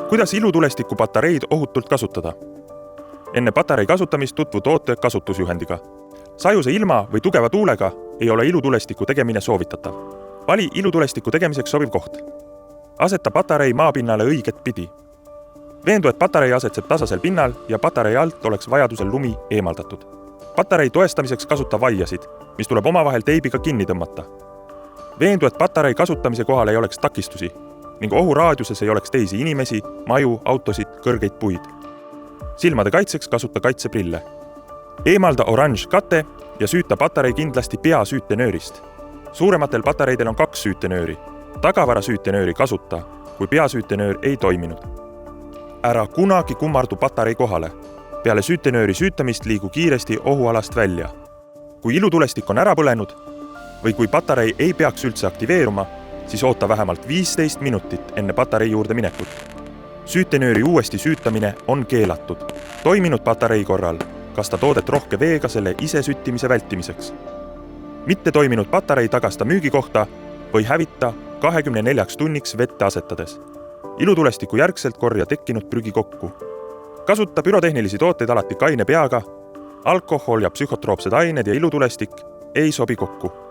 Kuidas ilutulestiku patareid ohutult kasutada? Enne patarei kasutamist tutvu toote kasutusjuhendiga. Sajuse ilma või tugeva tuulega ei ole ilutulestiku tegemine soovitatav. Vali ilutulestiku tegemiseks sobiv koht. Aseta patarei maapinnale õiget pidi. Veendu, et patarei asetseb tasasel pinnal ja patarei alt oleks vajadusel lumi eemaldatud. Patarei toestamiseks kasuta vaiasid, mis tuleb omavahel teibiga kinni tõmmata. Veendu, et patarei kasutamise kohal ei oleks takistusi ning ohuraadiuses ei oleks teisi inimesi, maju, autosid, kõrgeid puid. Silmade kaitseks kasuta kaitseprille. Eemalda oranž kate ja süüta patarei kindlasti peasüütenöörist. Suurematel patareidel on 2 süütenööri. Tagavara süütenööri kasuta, kui peasüütenöör ei toiminud. Ära kunagi kummardu patarei kohale. Peale süütenööri süütamist liigu kiiresti ohualast välja. Kui ilutulestik on ära põlenud või kui patarei ei peaks üldse aktiveeruma, siis oota vähemalt 15 minutit enne patarei juurde minekut. Süütenööri uuesti süütamine on keelatud. Toiminud patarei korral kasta toodet rohke veega selle ise süttimise vältimiseks. Mitte toiminud patarei tagasta müügikohta või hävita 24 tunniks vette asetades. Ilutulestiku järgselt korja tekkinud prügi kokku. Kasuta bürotehnilisi tooteid alati kaine peaga. Alkohol ja psühhotroopsed ained ja ilutulestik ei sobi kokku.